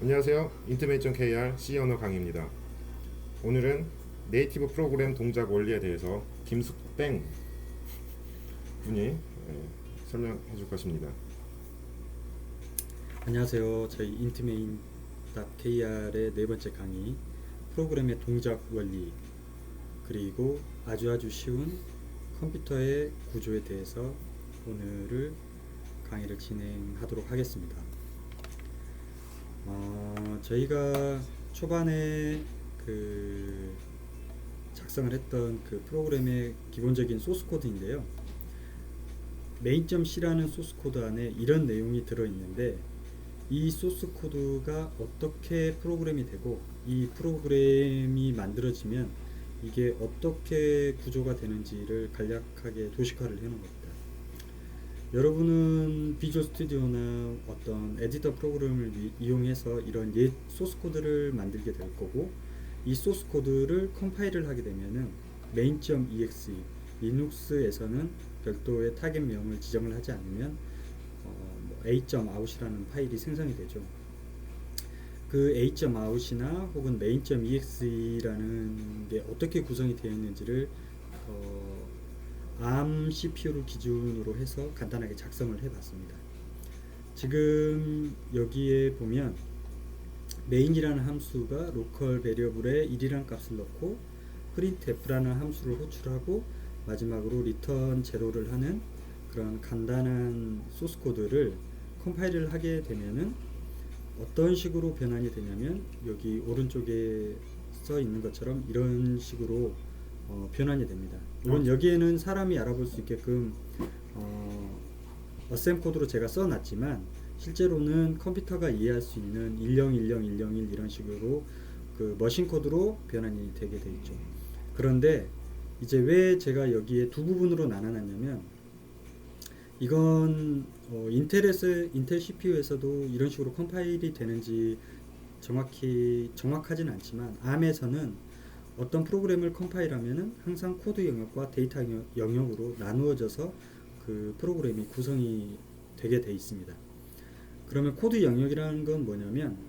안녕하세요. 인트메이션.kr C 언어 강의입니다. 오늘은 네이티브 프로그램 동작 원리에 대해서 김숙뱅 분이 설명해 줄 것입니다. 안녕하세요. 저희 인트메인.kr의 네 번째 강의 프로그램의 동작 원리 그리고 아주 쉬운 컴퓨터의 구조에 대해서 오늘을 강의를 진행하도록 하겠습니다. 저희가 초반에 작성을 했던 그 프로그램의 기본적인 소스 코드인데요. main.c라는 소스 코드 안에 이런 내용이 들어있는데 이 소스 코드가 어떻게 프로그램이 되고 이 프로그램이 만들어지면 이게 어떻게 구조가 되는지를 간략하게 도식화를 해놓은 겁니다. 여러분은 비주얼 스튜디오나 어떤 에디터 프로그램을 이용해서 이런 옛 소스 코드를 만들게 될 거고, 이 소스 코드를 컴파일을 하게 되면은 main.exe, 리눅스에서는 별도의 타겟명을 지정을 하지 않으면 a.out이라는 파일이 생성이 되죠. 그 a.out이나 혹은 main.exe라는 게 어떻게 구성이 되어 있는지를 ARM CPU를 기준으로 해서 간단하게 작성을 해봤습니다. 지금 여기에 보면 main이라는 함수가 로컬 베리어블에 1이라는 값을 넣고 printf라는 함수를 호출하고 마지막으로 return 0를 하는 그런 간단한 소스 코드를 컴파일을 하게 되면은 어떤 식으로 변환이 되냐면 여기 오른쪽에 써 있는 것처럼 이런 식으로 변환이 됩니다. 물론 여기에는 사람이 알아볼 수 있게끔 어셈 코드로 제가 써놨지만 실제로는 컴퓨터가 이해할 수 있는 10101001 이런 식으로 그 머신 코드로 변환이 되게 돼 있죠. 그런데 이제 왜 제가 여기에 두 부분으로 나눠놨냐면 이건 인텔 CPU에서도 이런 식으로 컴파일이 되는지 정확하진 않지만 ARM에서는 어떤 프로그램을 컴파일하면은 항상 코드 영역과 데이터 영역으로 나누어져서 그 프로그램이 구성이 되게 돼 있습니다. 그러면 코드 영역이라는 건 뭐냐면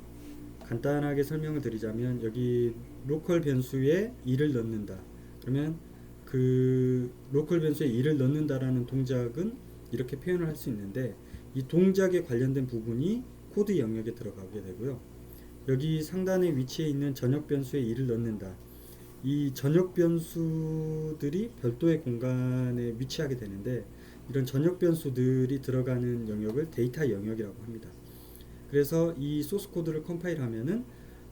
간단하게 설명을 드리자면 여기 로컬 변수에 2를 넣는다. 그러면 그 로컬 변수에 2를 넣는다라는 동작은 이렇게 표현을 할 수 있는데 이 동작에 관련된 부분이 코드 영역에 들어가게 되고요. 여기 상단에 위치해 있는 전역 변수에 2를 넣는다. 이 전역 변수들이 별도의 공간에 위치하게 되는데 이런 전역 변수들이 들어가는 영역을 데이터 영역이라고 합니다. 그래서 이 소스 코드를 컴파일하면은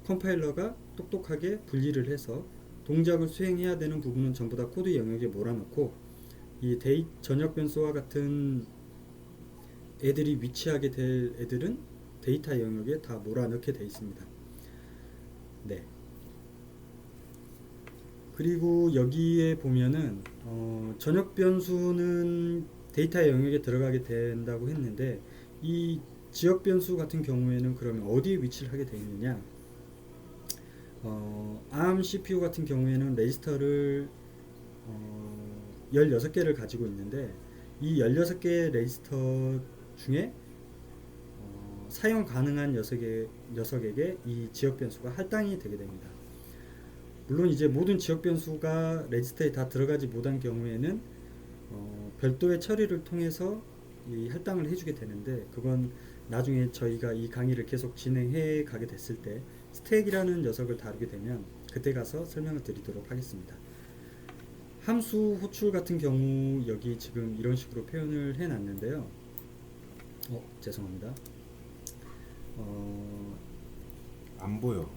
컴파일러가 똑똑하게 분리를 해서 동작을 수행해야 되는 부분은 전부 다 코드 영역에 몰아넣고 이 전역 변수와 같은 애들이 위치하게 될 애들은 데이터 영역에 다 몰아넣게 되어 있습니다. 네. 그리고 여기에 보면은 전역 변수는 데이터 영역에 들어가게 된다고 했는데 이 지역 변수 같은 경우에는 그러면 어디에 위치를 하게 되어 있느냐? ARM CPU 같은 경우에는 레지스터를 16개를 가지고 있는데 이 16개의 레지스터 중에 사용 가능한 녀석에게 이 지역 변수가 할당이 되게 됩니다. 물론 이제 모든 지역 변수가 레지스터에 다 들어가지 못한 경우에는 별도의 처리를 통해서 이 할당을 해주게 되는데 그건 나중에 저희가 이 강의를 계속 진행해 가게 됐을 때 스택이라는 녀석을 다루게 되면 그때 가서 설명을 드리도록 하겠습니다. 함수 호출 같은 경우 여기 지금 이런 식으로 표현을 해 놨는데요. 죄송합니다. 안 보여.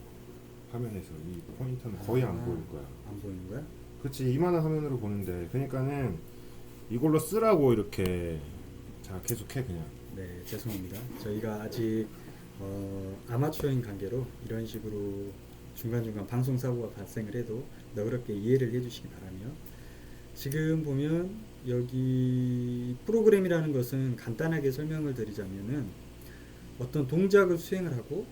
화면에서 이 포인터는 거의 안 보일 거야. 안 보이는 거야? 그렇지, 이만한 화면으로 보는데 그러니까는 이걸로 쓰라고 이렇게. 자, 계속해 그냥. 네, 죄송합니다. 저희가 아직 아마추어인 관계로 이런 식으로 중간중간 방송 사고가 발생을 해도 너그럽게 이해를 해주시기 바라며 지금 보면 여기 프로그램이라는 것은 간단하게 설명을 드리자면은 어떤 동작을 수행을 하고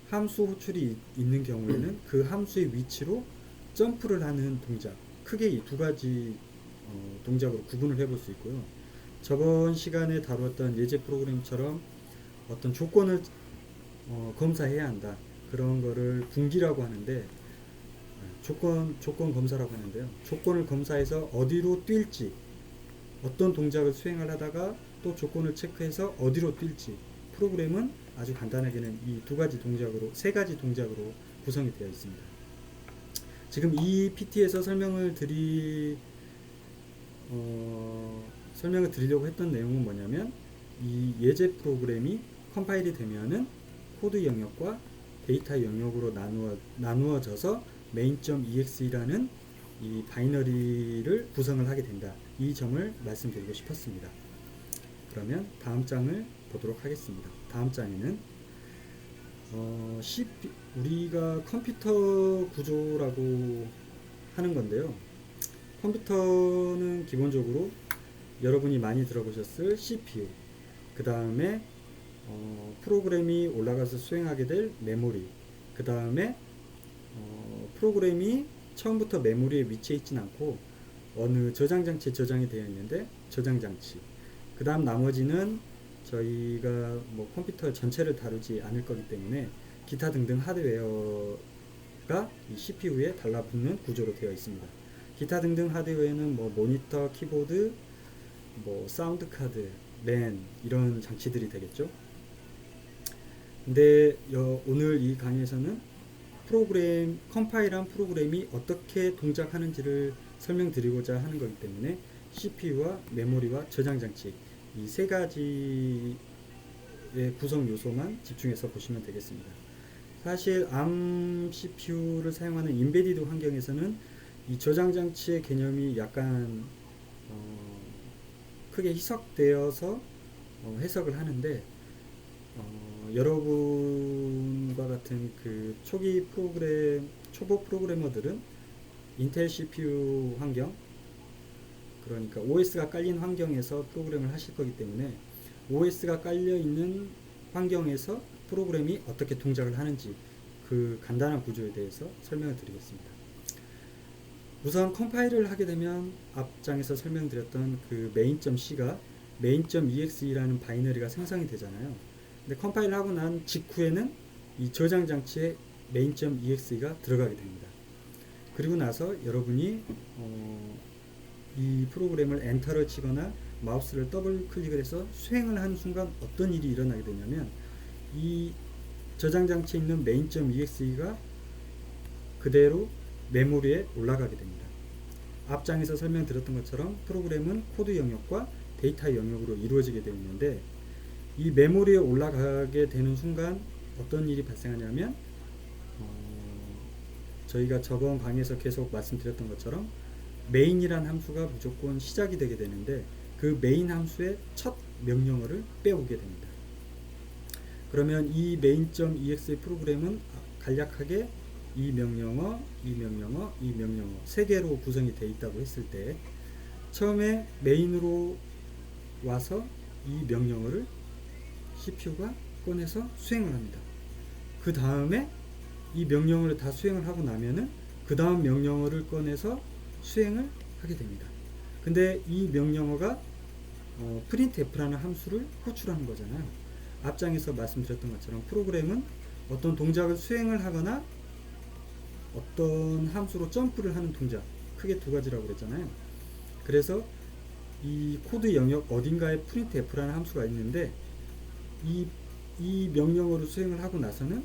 함수 호출이 있는 경우에는 그 함수의 위치로 점프를 하는 동작, 크게 이 두 가지 동작으로 구분을 해볼 수 있고요. 저번 시간에 다루었던 예제 프로그램처럼 어떤 조건을 검사해야 한다. 그런 거를 분기라고 하는데 조건 검사라고 하는데요. 조건을 검사해서 어디로 뛸지, 어떤 동작을 수행을 하다가 또 조건을 체크해서 어디로 뛸지, 프로그램은 아주 간단하게는 이 세 가지 동작으로 구성이 되어 있습니다. 지금 이 PT에서 설명을 드리려고 했던 내용은 뭐냐면, 이 예제 프로그램이 컴파일이 되면은 코드 영역과 데이터 영역으로 나누어져서 main.exe라는 이 바이너리를 구성을 하게 된다. 이 점을 말씀드리고 싶었습니다. 그러면 다음 장을 보도록 하겠습니다. 다음 장에는 우리가 컴퓨터 구조라고 하는 건데요. 컴퓨터는 기본적으로 여러분이 많이 들어보셨을 CPU, 그 다음에 프로그램이 올라가서 수행하게 될 메모리, 그 다음에 프로그램이 처음부터 메모리에 위치해 있진 않고 어느 저장장치에 저장이 되어 있는데 저장장치, 그 다음 나머지는 저희가 뭐 컴퓨터 전체를 다루지 않을 거기 때문에 기타 등등 하드웨어가 이 CPU에 달라붙는 구조로 되어 있습니다. 기타 등등 하드웨어는 뭐 모니터, 키보드, 뭐 사운드 카드, 랜 이런 장치들이 되겠죠. 근데 오늘 이 강의에서는 컴파일한 프로그램이 어떻게 동작하는지를 설명드리고자 하는 거기 때문에 CPU와 메모리와 저장장치 이 세 가지의 구성 요소만 집중해서 보시면 되겠습니다. 사실 ARM CPU를 사용하는 인베디드 환경에서는 이 저장장치의 개념이 약간 크게 희석되어서 해석을 하는데 여러분과 같은 그 초보 프로그래머들은 인텔 CPU 환경, 그러니까 OS가 깔린 환경에서 프로그램을 하실 거기 때문에 OS가 깔려 있는 환경에서 프로그램이 어떻게 동작을 하는지 그 간단한 구조에 대해서 설명을 드리겠습니다. 우선 컴파일을 하게 되면 앞장에서 설명드렸던 그 main.c가 main.exe라는 바이너리가 생성이 되잖아요. 근데 컴파일을 하고 난 직후에는 이 저장 장치에 main.exe가 들어가게 됩니다. 그리고 나서 여러분이 이 프로그램을 엔터를 치거나 마우스를 더블 클릭을 해서 수행을 하는 순간 어떤 일이 일어나게 되냐면 이 저장 장치에 있는 main.exe가 그대로 메모리에 올라가게 됩니다. 앞장에서 설명드렸던 것처럼 프로그램은 코드 영역과 데이터 영역으로 이루어지게 되어 있는데 이 메모리에 올라가게 되는 순간 어떤 일이 발생하냐면 저희가 저번 강의에서 계속 말씀드렸던 것처럼 main이란 함수가 무조건 시작이 되게 되는데 그 main 함수의 첫 명령어를 빼오게 됩니다. 그러면 이 main.exe 프로그램은 간략하게 이 명령어 세 개로 구성이 되어 있다고 했을 때 처음에 메인으로 와서 이 명령어를 CPU가 꺼내서 수행을 합니다. 그 다음에 이 명령어를 다 수행을 하고 나면은 그 다음 명령어를 꺼내서 수행을 하게 됩니다. 근데 이 명령어가 printf라는 함수를 호출하는 거잖아요. 앞장에서 말씀드렸던 것처럼 프로그램은 어떤 동작을 수행을 하거나 어떤 함수로 점프를 하는 동작, 크게 두 가지라고 그랬잖아요. 그래서 이 코드 영역 어딘가에 printf라는 함수가 있는데 이 명령어를 수행을 하고 나서는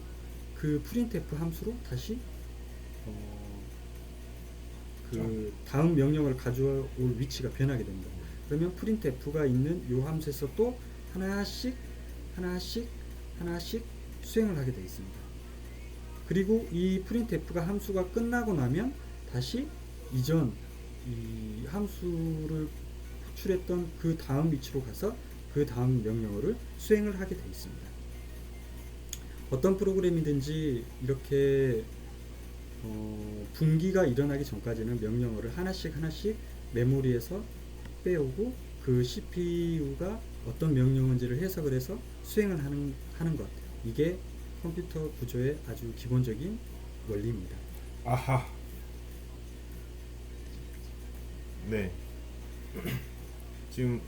그 printf 함수로 다시 그 다음 명령어를 가져올 위치가 변하게 됩니다. 그러면 printf가 있는 이 함수에서 또 하나씩 수행을 하게 되어 있습니다. 그리고 이 printf가 함수가 끝나고 나면 다시 이전 이 함수를 호출했던 그 다음 위치로 가서 그 다음 명령어를 수행을 하게 되어 있습니다. 어떤 프로그램이든지 이렇게 분기가 일어나기 전까지는 명령어를 하나씩 메모리에서 빼오고 그 CPU가 어떤 명령어인지를 해석을 해서 수행을 하는 것, 이게 컴퓨터 구조의 아주 기본적인 원리입니다. 아하. 네. 지금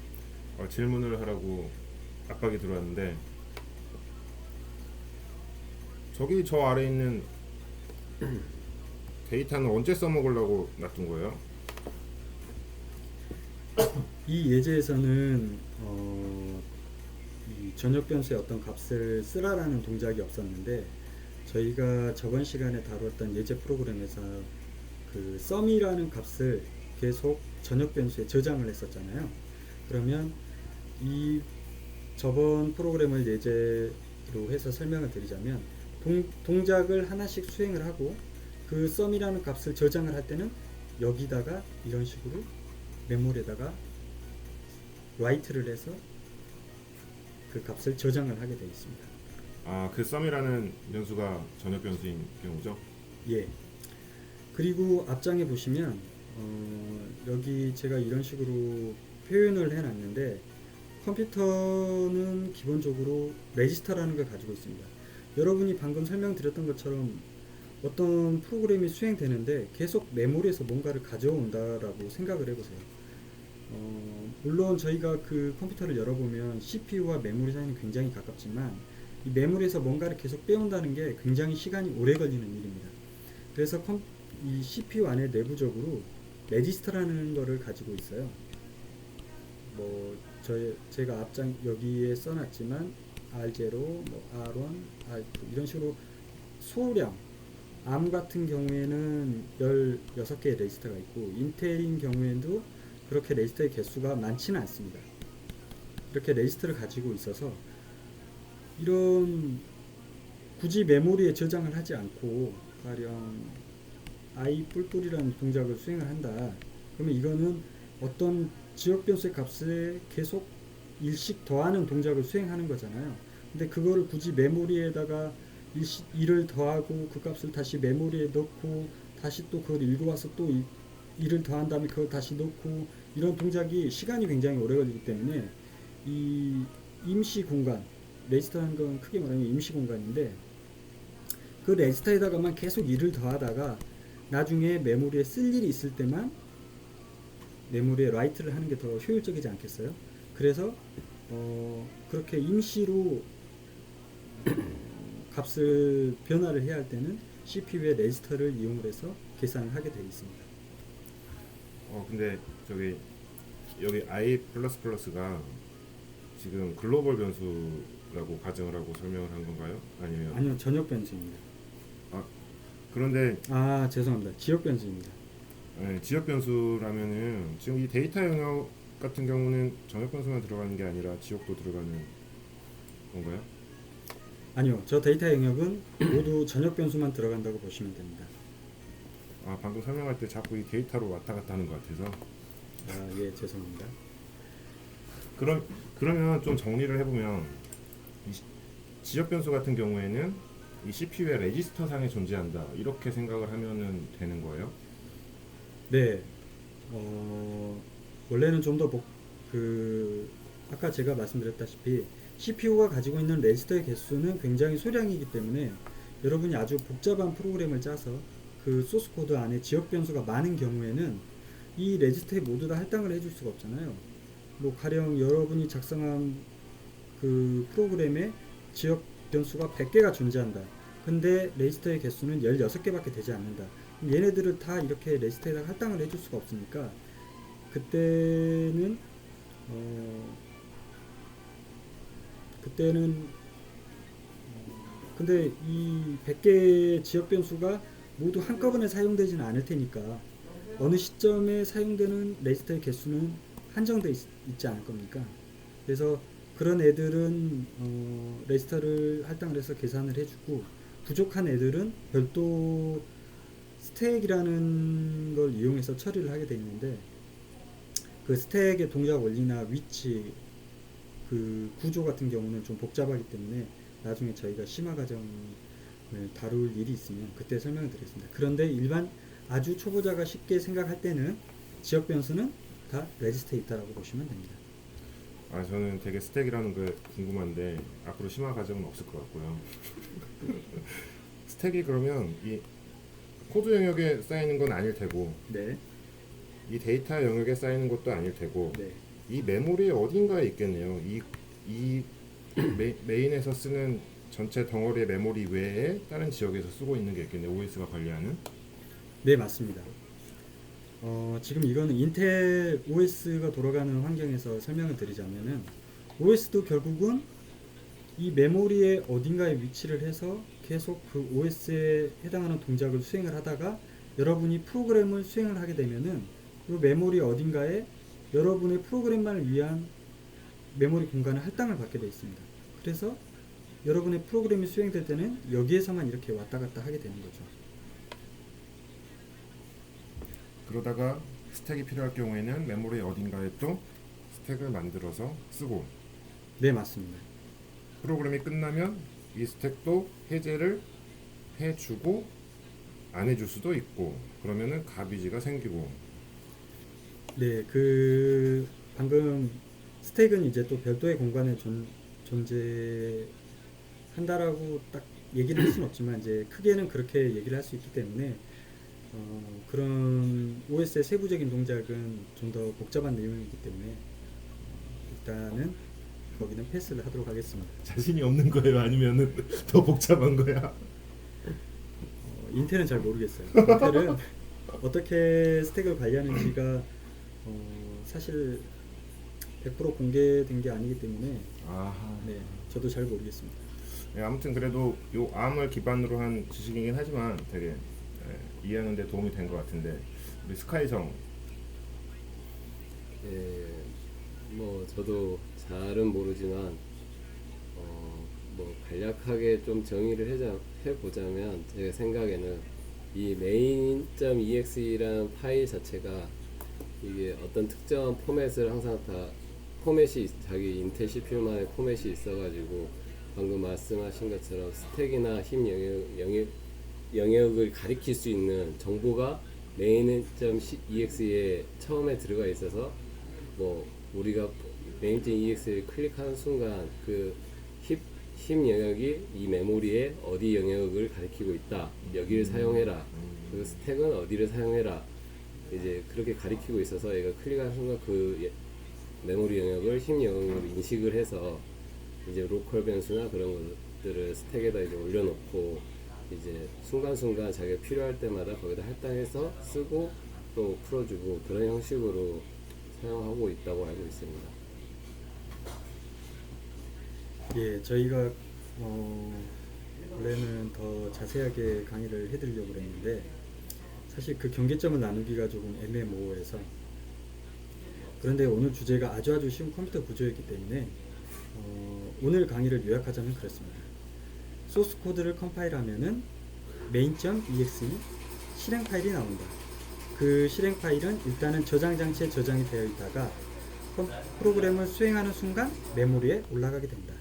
질문을 하라고 압박이 들어왔는데 저기 저 아래 있는 데이터는 언제 써먹으려고 놔둔 거예요? 이 예제에서는 이 전역 변수의 어떤 값을 쓰라라는 동작이 없었는데 저희가 저번 시간에 다루었던 예제 프로그램에서 그 sum이라는 값을 계속 전역 변수에 저장을 했었잖아요. 그러면 이 저번 프로그램을 예제로 해서 설명을 드리자면 동작을 하나씩 수행을 하고 그 sum이라는 값을 저장을 할 때는 여기다가 이런 식으로 메모리에다가 write를 해서 그 값을 저장을 하게 되어 있습니다. 아, 그 sum이라는 변수가 전역 변수인 경우죠? 예. 그리고 앞장에 보시면 여기 제가 이런 식으로 표현을 해놨는데 컴퓨터는 기본적으로 레지스터라는 걸 가지고 있습니다. 여러분이 방금 설명드렸던 것처럼 어떤 프로그램이 수행되는데 계속 메모리에서 뭔가를 가져온다라고 생각을 해보세요. 물론 저희가 그 컴퓨터를 열어보면 CPU와 메모리 사이는 굉장히 가깝지만 이 메모리에서 뭔가를 계속 빼온다는 게 굉장히 시간이 오래 걸리는 일입니다. 그래서 이 CPU 안에 내부적으로 레지스터라는 거를 가지고 있어요. 뭐 제가 앞장 여기에 써놨지만 R0, 뭐 R1, R2 이런 식으로 소량 ARM 같은 경우에는 16개의 레지스터가 있고 인텔인 경우에도 그렇게 레지스터의 개수가 많지는 않습니다. 이렇게 레지스터를 가지고 있어서 이런 굳이 메모리에 저장을 하지 않고 가령 i 뿔뿔이라는 동작을 수행을 한다. 그러면 이거는 어떤 지역 변수의 값을 계속 일씩 더하는 동작을 수행하는 거잖아요. 근데 그거를 굳이 메모리에다가 1을 더하고 그 값을 다시 메모리에 넣고 다시 또 그걸 읽어와서 또 1을 더한 다음에 그걸 다시 넣고 이런 동작이 시간이 굉장히 오래 걸리기 때문에 이 임시 공간, 레지스터라는 건 크게 말하면 임시 공간인데 그 레지스터에다가만 계속 1을 더하다가 나중에 메모리에 쓸 일이 있을 때만 메모리에 라이트를 하는 게 더 효율적이지 않겠어요? 그래서 그렇게 임시로 값을 변화를 해야 할 때는 CPU의 레지스터를 이용을 해서 계산을 하게 되어 있습니다. 근데 저기 여기 i++가 지금 글로벌 변수라고 가정을 하고 설명을 한 건가요? 아니면 아니요, 전역 변수입니다. 그런데 죄송합니다. 지역 변수입니다. 지역 변수라면은 지금 이 데이터 영역 같은 경우는 전역 변수만 들어가는 게 아니라 지역도 들어가는 건가요? 아니요, 저 데이터 영역은 모두 전역 변수만 들어간다고 보시면 됩니다. 방금 설명할 때 자꾸 이 데이터로 왔다 갔다 하는 것 같아서. 예, 죄송합니다. 그러면 좀 정리를 해보면 이 지역 변수 같은 경우에는 이 CPU의 레지스터 상에 존재한다 이렇게 생각을 하면은 되는 거예요? 네, 원래는 좀 더 아까 제가 말씀드렸다시피 CPU가 가지고 있는 레지스터의 개수는 굉장히 소량이기 때문에 여러분이 아주 복잡한 프로그램을 짜서 그 소스 코드 안에 지역 변수가 많은 경우에는 이 레지스터에 모두 다 할당을 해줄 수가 없잖아요. 뭐 가령 여러분이 작성한 그 프로그램에 지역 변수가 100개가 존재한다. 근데 레지스터의 개수는 16개밖에 되지 않는다. 얘네들을 다 이렇게 레지스터에다가 할당을 해줄 수가 없으니까 그때는 근데 이 100개의 지역 변수가 모두 한꺼번에 사용되지는 않을 테니까 어느 시점에 사용되는 레지스터의 개수는 한정되어 있지 않을 겁니까? 그래서 그런 애들은 레지스터를 할당을 해서 계산을 해주고 부족한 애들은 별도 스택이라는 걸 이용해서 처리를 하게 되어 있는데 그 스택의 동작 원리나 위치 그 구조 같은 경우는 좀 복잡하기 때문에 나중에 저희가 심화 과정을 다룰 일이 있으면 그때 설명을 드리겠습니다. 그런데 일반 아주 초보자가 쉽게 생각할 때는 지역 변수는 다 레지스터에 있다라고 보시면 됩니다. 저는 되게 스택이라는 게 궁금한데 앞으로 심화 과정은 없을 것 같고요. 스택이 그러면 이 코드 영역에 쌓이는 건 아닐 테고, 네. 이 데이터 영역에 쌓이는 것도 아닐 테고, 네. 이 메모리 어딘가에 있겠네요. 이 메인에서 쓰는 전체 덩어리의 메모리 외에 다른 지역에서 쓰고 있는 게 있겠네요. OS가 관리하는. 네, 맞습니다. 지금 이거는 인텔 OS가 돌아가는 환경에서 설명을 드리자면은 OS도 결국은 이 메모리의 어딘가에 위치를 해서 계속 그 OS에 해당하는 동작을 수행을 하다가 여러분이 프로그램을 수행을 하게 되면은 이 메모리 어딘가에 여러분의 프로그램만을 위한 메모리 공간의 할당을 받게 되어 있습니다. 그래서 여러분의 프로그램이 수행될 때는 여기에서만 이렇게 왔다 갔다 하게 되는 거죠. 그러다가 스택이 필요할 경우에는 메모리 어딘가에 또 스택을 만들어서 쓰고, 네, 맞습니다. 프로그램이 끝나면 이 스택도 해제를 해주고 안 해줄 수도 있고, 그러면은 가비지가 생기고. 네, 그 방금 스택은 이제 또 별도의 공간에 존재한다라고 딱 얘기를 할 수는 없지만 이제 크게는 그렇게 얘기를 할 수 있기 때문에 그런 OS의 세부적인 동작은 좀 더 복잡한 내용이기 때문에 일단은 거기는 패스를 하도록 하겠습니다. 자신이 없는 거예요? 아니면은 더 복잡한 거야? 인텔은 잘 모르겠어요. 인텔은 어떻게 스택을 관리하는지가 사실 100% 공개된 게 아니기 때문에 아하. 네, 저도 잘 모르겠습니다. 예, 아무튼 그래도 요 암을 기반으로 한 지식이긴 하지만 되게 이해하는 데 도움이 된 것 같은데, 우리 스카이성. 예, 뭐 저도 잘은 모르지만 뭐 간략하게 좀 정의를 해보자면 제 생각에는 이 main.exe라는 파일 자체가 이게 어떤 특정한 포맷을 항상 다 포맷이 자기 인텔 CPU만의 포맷이 있어가지고 방금 말씀하신 것처럼 스택이나 힘 영역을 가리킬 수 있는 정보가 main.exe에 처음에 들어가 있어서 뭐 우리가 main.exe를 클릭하는 순간 그 힘 영역이 이 메모리에 어디 영역을 가리키고 있다. 여기를 사용해라. 그 스택은 어디를 사용해라. 이제 그렇게 가리키고 있어서 얘가 클릭하는 순간 그 메모리 영역을 힘 영역으로 인식을 해서 이제 로컬 변수나 그런 것들을 스택에다 이제 올려놓고 이제 순간순간 자기가 필요할 때마다 거기다 할당해서 쓰고 또 풀어주고 그런 형식으로 사용하고 있다고 알고 있습니다. 예, 저희가 원래는 더 자세하게 강의를 해드리려고 했는데 사실 그 경계점을 나누기가 조금 애매모호해서, 그런데 오늘 주제가 아주 쉬운 컴퓨터 구조였기 때문에 오늘 강의를 요약하자면 그렇습니다. 소스 코드를 컴파일하면은 main.exe 실행 파일이 나온다. 그 실행 파일은 일단은 저장 장치에 저장이 되어 있다가 프로그램을 수행하는 순간 메모리에 올라가게 된다.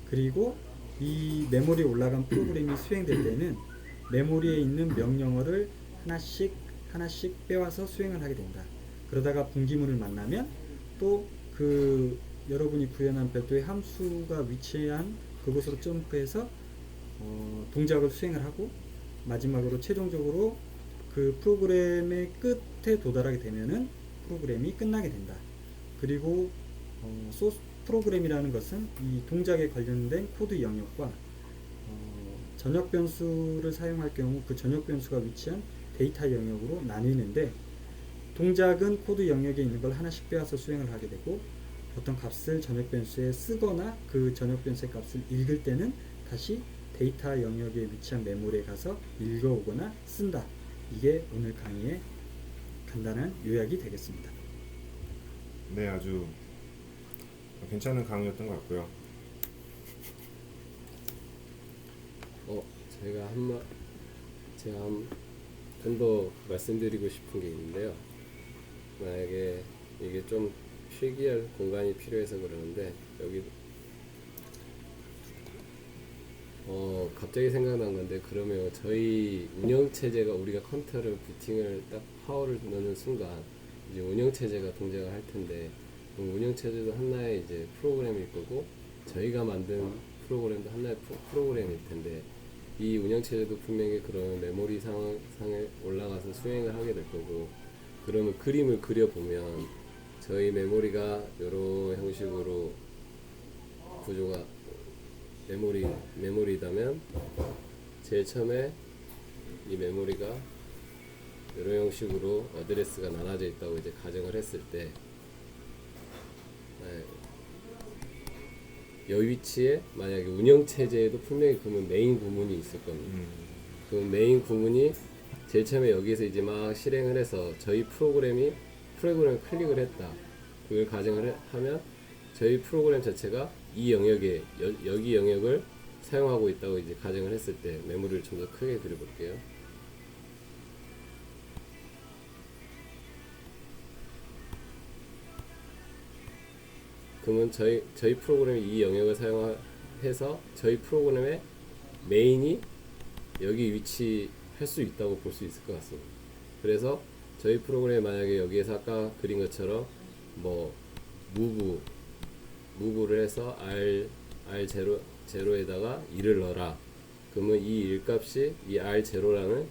그리고 이 메모리에 올라간 프로그램이 수행될 때는 메모리에 있는 명령어를 하나씩 빼와서 수행을 하게 된다. 그러다가 분기문을 만나면 또 그 여러분이 구현한 별도의 함수가 위치한 그곳으로 점프해서 동작을 수행을 하고 마지막으로 최종적으로 그 프로그램의 끝에 도달하게 되면은 프로그램이 끝나게 된다. 그리고 소스 프로그램이라는 것은 이 동작에 관련된 코드 영역과 전역 변수를 사용할 경우 그 전역 변수가 위치한 데이터 영역으로 나뉘는데, 동작은 코드 영역에 있는 걸 하나씩 빼앗아 수행을 하게 되고 어떤 값을 전역 변수에 쓰거나 그 전역 변수의 값을 읽을 때는 다시 데이터 영역에 위치한 메모리에 가서 읽어오거나 쓴다. 이게 오늘 강의의 간단한 요약이 되겠습니다. 네, 아주 괜찮은 강의였던 것 같고요. 제가 좀 더 말씀드리고 싶은 게 있는데요. 만약에 이게 좀 필기할 공간이 필요해서 그러는데 여기 갑자기 생각난 건데, 그러면 저희 운영체제가 우리가 컴퓨터를 부팅을 딱 파워를 넣는 순간 이제 운영체제가 동작을 할 텐데, 운영체제도 하나의 이제 프로그램일 거고 저희가 만든 프로그램도 하나의 프로그램일 텐데, 이 운영체제도 분명히 그런 메모리 상에 올라가서 수행을 하게 될 거고, 그러면 그림을 그려보면 저희 메모리가 이런 형식으로 구조가 메모리라면 제일 처음에 이 메모리가 이런 형식으로 어드레스가 나눠져 있다고 이제 가정을 했을 때, 이 위치에 만약에 운영 체제에도 분명히 그러면 메인 구문이 있을 겁니다. 그 메인 구문이 제일 처음에 여기서 이제 막 실행을 해서 저희 프로그램을 클릭을 했다. 그걸 가정을 하면 저희 프로그램 자체가 이 영역에 여기 영역을 사용하고 있다고 이제 가정을 했을 때 메모리를 좀 더 크게 그려볼게요. 그러면 저희 프로그램이 이 영역을 사용해서 저희 프로그램의 메인이 여기 위치할 수 있다고 볼 수 있을 것 같습니다. 그래서 저희 프로그램이 만약에 여기에서 아까 그린 것처럼 뭐 무브를 해서 R0에다가 2를 넣어라. 그러면 이 1값이 이 R0라는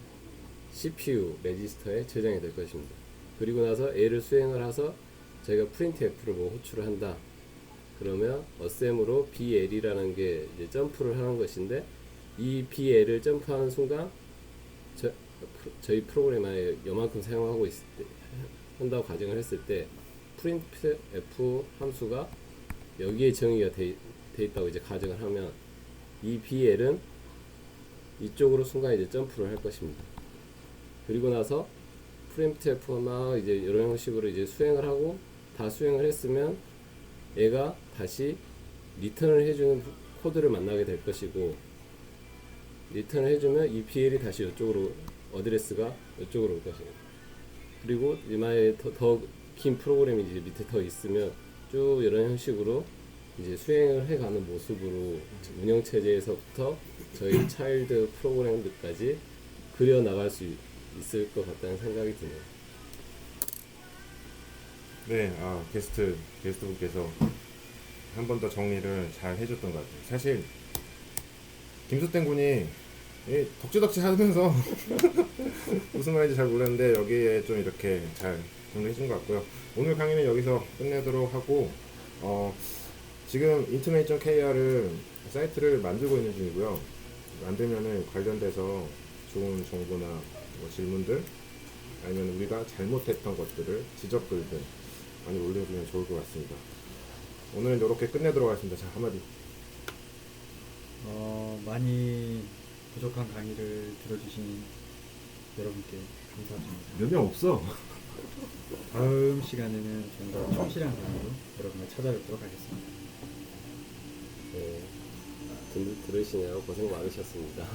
CPU 레지스터에 저장이 될 것입니다. 그리고 나서 A를 수행을 해서 저희가 printf를 뭐 호출을 한다. 그러면 어셈으로 BL이라는 게 이제 점프를 하는 것인데, 이 BL을 점프하는 순간 저희 프로그램에 요만큼 사용하고 있을 때 한다고 가정을 했을 때 printf 함수가 여기에 정의가 돼 있다고 이제 가정을 하면 이 BL은 이쪽으로 순간 이제 점프를 할 것입니다. 그리고 나서 printf가 막 이제 이런 형식으로 이제 수행을 하고 다 수행을 했으면 얘가 다시 리턴을 해주는 코드를 만나게 될 것이고, 리턴을 해주면 이 BL이 다시 이쪽으로 어드레스가 이쪽으로 올 것입니다. 그리고 만약에 더 긴 프로그램이 이제 밑에 더 있으면 쭉 이런 형식으로 이제 수행을 해가는 모습으로 운영 체제에서부터 저희 차일드 프로그램들까지 그려 나갈 수 있을 것 같다는 생각이 드네요. 네, 게스트분께서 한 번 더 정리를 잘 해줬던 것 같아요. 사실 김소땡 군이 덕지덕지 하면서 무슨 말인지 잘 모르는데 여기에 좀 이렇게 잘 정리해준 것 같고요. 오늘 강의는 여기서 끝내도록 하고, 지금 intimate.kr을 사이트를 만들고 있는 중이고요. 만들면은 관련돼서 좋은 정보나 뭐 질문들, 아니면 우리가 잘못했던 것들을 지적글들 많이 올려주면 좋을 것 같습니다. 오늘은 이렇게 끝내도록 하겠습니다. 자, 한마디. 많이 부족한 강의를 들어주신 여러분께 감사드립니다. 몇 명 없어. 다음 시간에는 좀 더 충실한 강의로 여러분을 찾아뵙도록 하겠습니다. 네, 들으시느라 고생 많으셨습니다.